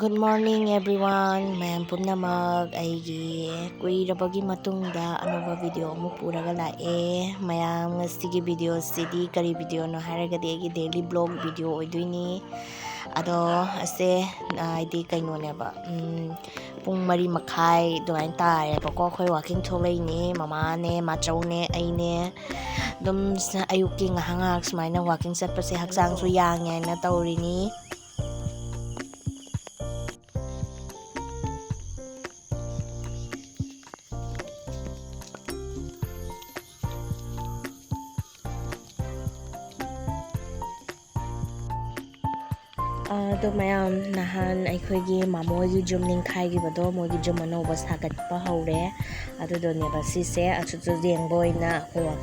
Good morning everyone. Mayam pumnamag aigi kuirabagi matungda anova video amu puraga lae. Mayam ngasigi video sidi kari video no haragadi aigi daily blog video oidoini. Ado ase aidi kaino neba. Pung mari makai dumain tare bako khoi walking tholai mama ne machau ne aine dum ayuki ngahangak sumaina walking satpase haksang su yange na taurini. Do mayam nahan aikoigi mamogi jum ningkhai bado mogi jum anoba sagatpa hore adudo neba sise achuchu jengboina khowang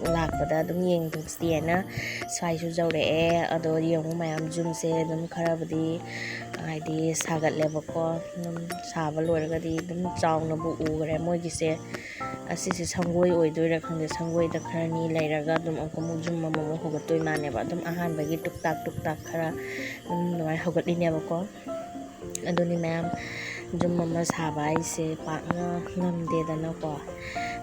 lakpada dum yengdustiena swaisu jawre ado yengu mayam jum se dum kharabadi haidi sagat lebako dum saba loiragadi dum chawna bu ugre mogi se asisi sangoi oidoira khangde sangoi da kharani leiraga dum ankomu jum mamomo hogatoi maneba dum ahan bagi tuktak khara noi hogatlinebako aduni mayam jum mama saba ise pakna ngamdedana ko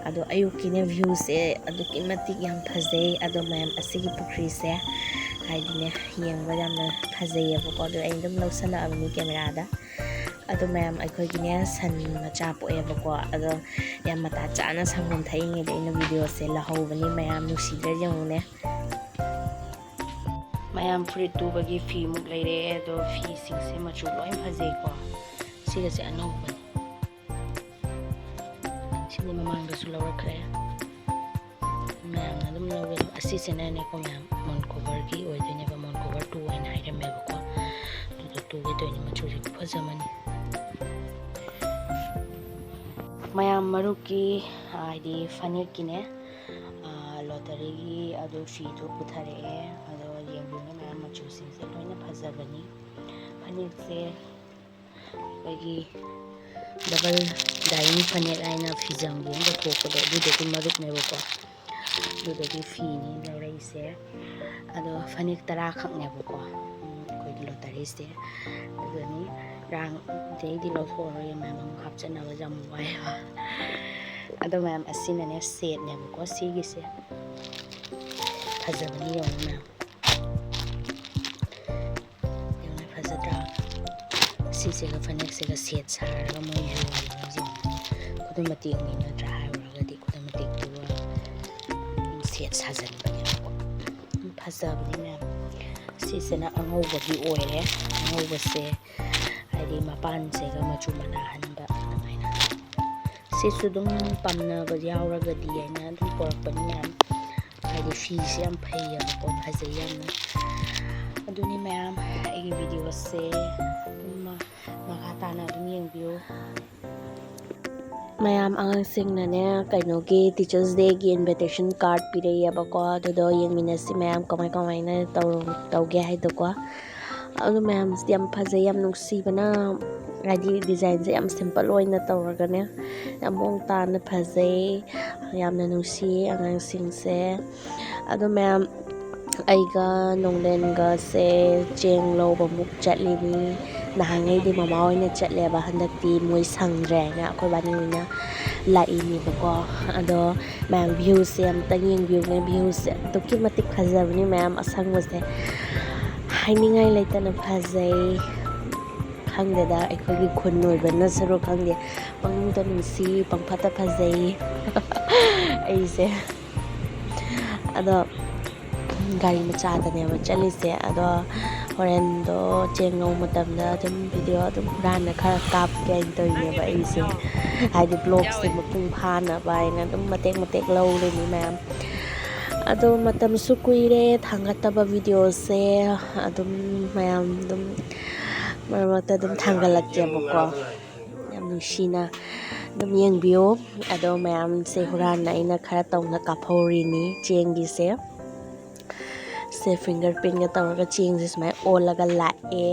ado ayukine view se aduki matik yam phajei ado mayam asigi pukri se haidine yengba yamna phajeyebako ado ai dum lausala abani camera da ado mayam aikoigine san macha poebako ado yam mata chana sangom thainge de ina video se lahobani mayam nusidre jengune mayam furit tubagi fi muk leire ado fi singse machu loi phajei ko siga se anobani sini mamang da su lawrakre mayam adum lawe asi se na ne ko mayam mon cover gi oidene ba mon cover 2 aina hairame ba ko to 2 ge to ni machu ri phajamani mayam maruki aidi fanik kine lottery gi ado fi to puthare ado yengune mayam machu sing se loina phajabani fanik se bagi double dyeing fanik aina fijam gi da thokodo dude ki maruk ne ko dude ki fi ni lawrai se ado fanik tara khak ne ko koi lottery se adoni rang de lo thoro ye mayam hapchana ba jam wai ado mayam asina ne set ne ko sigi se phajabani yong mayam yong phajadra si se ga fanek se ga set saraga mo yu jing kudumati ni na try ra di kudumati tu set sajan bani ko phajabani mayam si se na angauba gi oire angauba se haidi mapan se ga machu mana hanba amaina si sudum pamna ba yawraga di aina dum porpani mayam haidi fi se am phaiya ko phajayamna aduni mayam ai video se makatana dum yengbiu mayam angangsing na ne kainogi teachers day gi invitation card pirei abako adudo yengminasi mayam kamai na tauge haido ko adu mayam yam phajai yam nuksibana adi design se yam simple oina tawraga ne yam mong ta na phajai yamna nusi angangsing se adu mayam aiga nonglenga se cheng loba muk chatlini nahangai di mama oina chatleba handakti moi sangre na akoi bani oina lai ni bako ado mayam view se am tanging view ne view se toki matik phajabani mayam asang wase hainingai laitana phajai khangdeda aikogi khunoi bana saro khangde pangda nusi pangphata phajai aise ado gari macha da ne ba chalise ado horen do chengno matamda dum video dum rana khara kap ke toine ba aise haidi blog se mapung phana ba ina dum matek low le ni ma'am ado matam su kuire thangataba video se adum mayam dum marmata dum thangalak bako yam nushina dum yengbiu ado mayam se huran na ina khara tongna kaphori ni chengi se fingerprint ga tawra cheng se smai olaga lae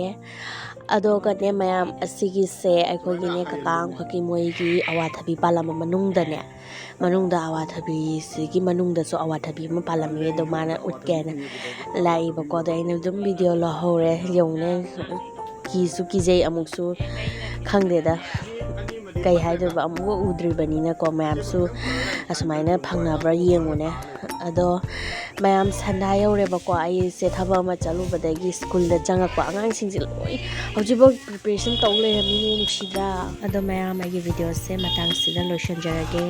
ado ka ne mayam asigi se aikogi ne kakang khaki moi gi awathabi palama manungda awathabi sigi manungda so awathabi ma palame do mana utkena lai bako da ina dum video la hore yong ne ꯀꯤꯁꯨ ꯀꯤꯖꯩ ꯑꯃꯨꯛꯁꯨ ꯈꯪꯗꯦꯗ ꯀꯩ ꯍꯥꯏꯗꯣꯏꯕ ꯑꯃꯨꯛꯀ ꯎꯗ꯭ꯔꯤꯕꯅꯤꯅꯀꯣ ꯃꯌꯥꯝꯁꯨ ꯑꯁꯨꯃꯥꯏꯅ ꯐꯪꯅꯕ꯭ꯔꯥ ꯌꯦꯡꯉꯨꯅꯦ ꯑꯗꯣ ꯃꯌꯥꯝ ꯁꯟꯗꯥ ꯌꯧꯔꯦꯕꯀꯣ ꯑꯩꯁꯦ ꯊꯕꯛ ꯑꯃ ꯆꯠꯂꯨꯕꯗꯒꯤ ꯁ꯭ꯀꯨꯜꯗ ꯆꯪꯉꯛꯄ ꯑꯉꯥꯡꯁꯤꯡꯁꯦ ꯂꯣꯏ ꯍꯧꯖꯤꯛꯐꯥꯎ ꯄ꯭ꯔꯤꯄꯦꯔꯦꯁꯟ ꯇꯧ ꯂꯩꯔꯝꯃꯤꯅꯦ ꯅꯨꯡꯁꯤꯗ꯭ꯔꯥ ꯑꯗꯣ ꯃꯌꯥꯝ ꯑꯩꯒꯤ ꯚꯤꯗꯤꯑꯣꯁꯦ ꯃꯇꯥꯡꯁꯤꯗ ꯂꯣꯏꯁꯤꯟꯖꯔꯒꯦ